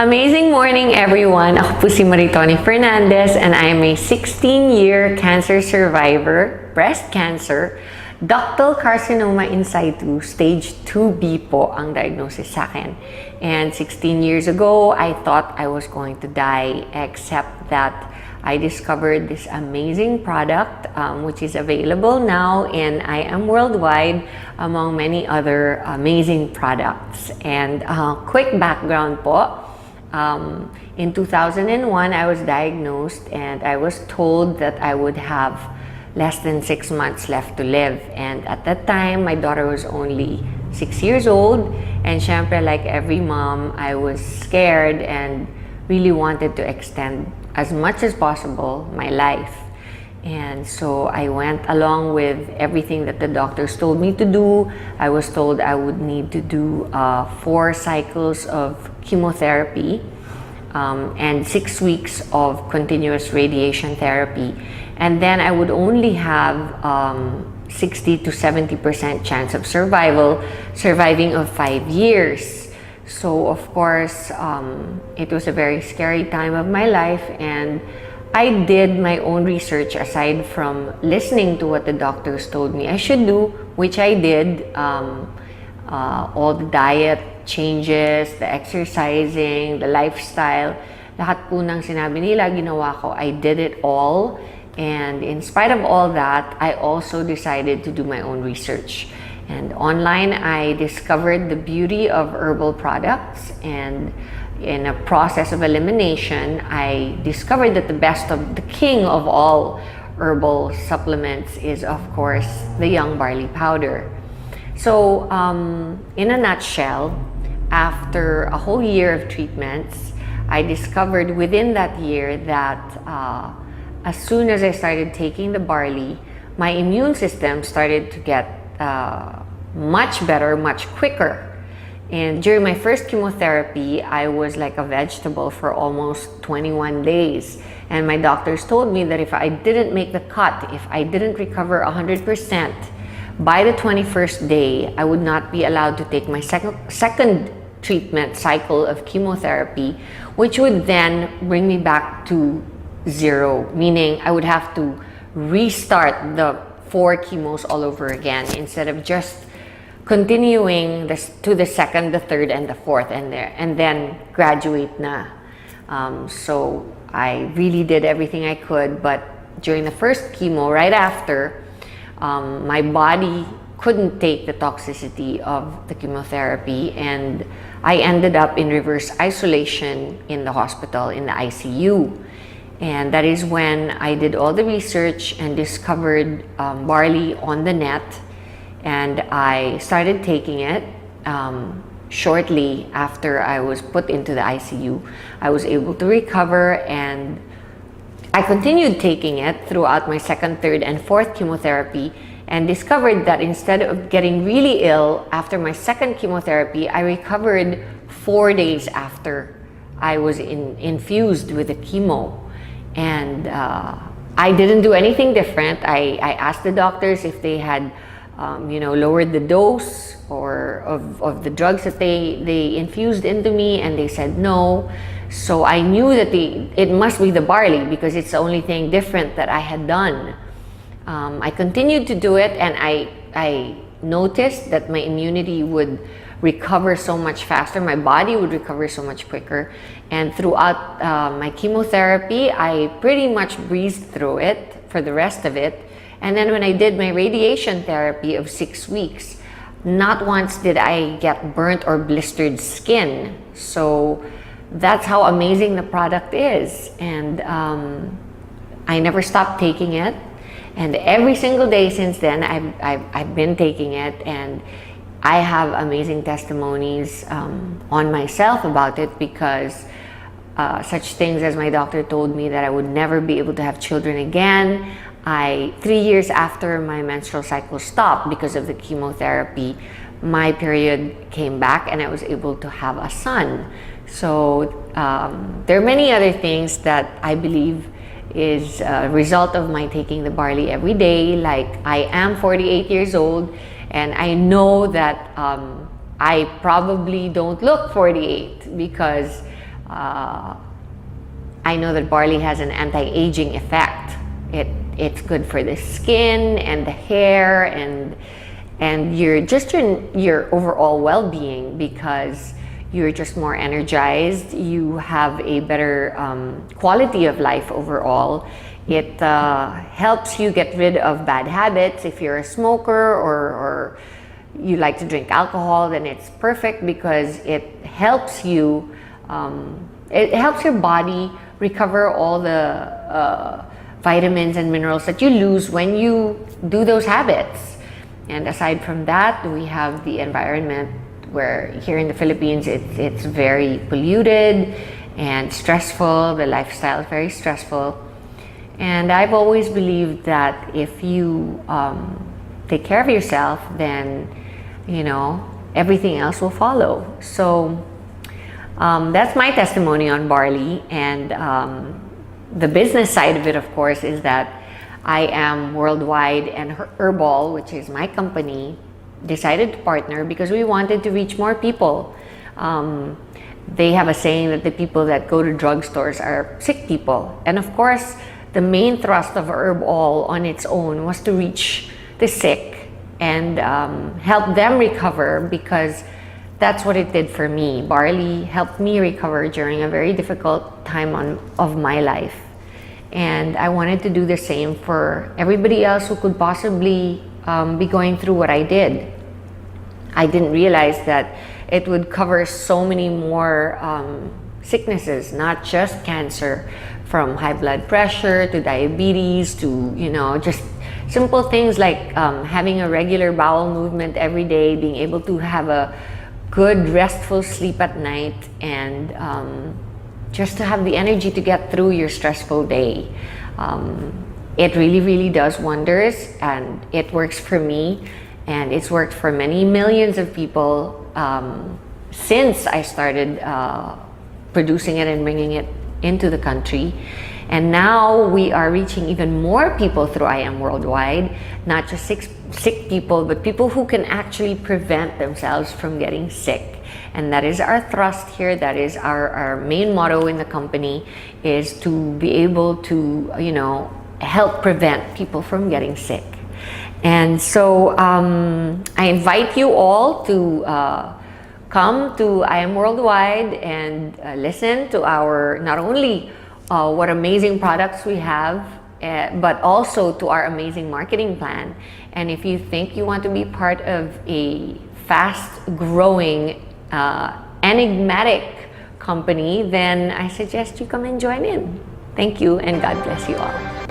Amazing morning, everyone! Ako po si Maritoni Fernandez and I am a 16-year cancer survivor, breast cancer, ductal carcinoma in situ, stage 2B po ang diagnosis sa akin. And 16 years ago, I thought I was going to die, except that I discovered this amazing product which is available now in IAM worldwide among many other amazing products. And quick background po. In 2001, I was diagnosed and I was told that I would have less than 6 months left to live. And at that time, my daughter was only 6 years old. And syempre, like every mom, I was scared and really wanted to extend as much as possible my life. And so I went along with everything that the doctors told me to do. I was told I would need to do 4 cycles of chemotherapy and 6 weeks of continuous radiation therapy. And then I would only have 60 to 70% chance of surviving of 5 years. So of course, it was a very scary time of my life, and I did my own research aside from listening to what the doctors told me I should do, which I did. All the diet changes, the exercising, the lifestyle, lahat po ng sinabi nila, ginawa ko. I did it all. And in spite of all that, I also decided to do my own research. And online, I discovered the beauty of herbal products, and in a process of elimination, I discovered that the king of all herbal supplements is, of course, the young barley powder. So, in a nutshell, after a whole year of treatments, I discovered within that year that as soon as I started taking the barley, my immune system started to get much better, much quicker. And during my first chemotherapy, I was like a vegetable for almost 21 days. And my doctors told me that if I didn't make the cut, if I didn't recover 100%, by the 21st day, I would not be allowed to take my second treatment cycle of chemotherapy, which would then bring me back to 0, meaning I would have to restart the 4 chemos all over again instead of just continuing to the second, the third, and the fourth, and then graduate na. So I really did everything I could, but during the first chemo, right after, my body couldn't take the toxicity of the chemotherapy, and I ended up in reverse isolation in the hospital, in the ICU. And that is when I did all the research and discovered barley on the net. And I started taking it shortly after I was put into the ICU. I was able to recover, and I continued taking it throughout my second, third, and fourth chemotherapy, and discovered that instead of getting really ill after my second chemotherapy, I recovered 4 days after I was infused with the chemo. And I didn't do anything different. I asked the doctors if they had lowered the dose or of the drugs that they infused into me, and they said no. So I knew that it must be the barley, because it's the only thing different that I had done. I continued to do it, and I noticed that my immunity would recover so much faster, my body would recover so much quicker. And throughout my chemotherapy, I pretty much breezed through it for the rest of it. And then when I did my radiation therapy of 6 weeks, not once did I get burnt or blistered skin. So that's how amazing the product is. And I never stopped taking it. And every single day since then, I've been taking it. And I have amazing testimonies on myself about it, because such things as my doctor told me that I would never be able to have children again. 3 years after my menstrual cycle stopped because of the chemotherapy, my period came back and I was able to have a son. So there are many other things that I believe is a result of my taking the barley every day. Like, I am 48 years old, and I know that I probably don't look 48 because I know that barley has an anti-aging effect. It's good for the skin and the hair and your overall well-being, because you're just more energized. You have a better quality of life overall. It helps you get rid of bad habits. If you're a smoker or you like to drink alcohol, then it's perfect because it helps you. It helps your body recover all the vitamins and minerals that you lose when you do those habits. And aside from that, we have the environment, where here in the Philippines it's very polluted and stressful. The lifestyle is very stressful. And I've always believed that if you take care of yourself, then everything else will follow. So that's my testimony on barley. And the business side of it, of course, is that IAM Worldwide and Herbal, which is my company, decided to partner because we wanted to reach more people. They have a saying that the people that go to drugstores are sick people. And of course, the main thrust of Herbal on its own was to reach the sick and help them recover, because that's what it did for me. Barley helped me recover during a very difficult time of my life. And I wanted to do the same for everybody else who could possibly be going through what I did. I didn't realize that it would cover so many more sicknesses, not just cancer, from high blood pressure to diabetes to, just simple things like having a regular bowel movement every day, being able to have a good restful sleep at night, and just to have the energy to get through your stressful day. It really, really does wonders, and it works for me, and it's worked for many millions of people since I started producing it and bringing it into the country. And now we are reaching even more people through IAM Worldwide, not just sick people, but people who can actually prevent themselves from getting sick. And that is our thrust here. That is our main motto in the company, is to be able to, help prevent people from getting sick. And so I invite you all to come to IAM Worldwide and listen to our, not only what amazing products we have, but also to our amazing marketing plan. And if you think you want to be part of a fast-growing, enigmatic company, then I suggest you come and join in. Thank you, and God bless you all.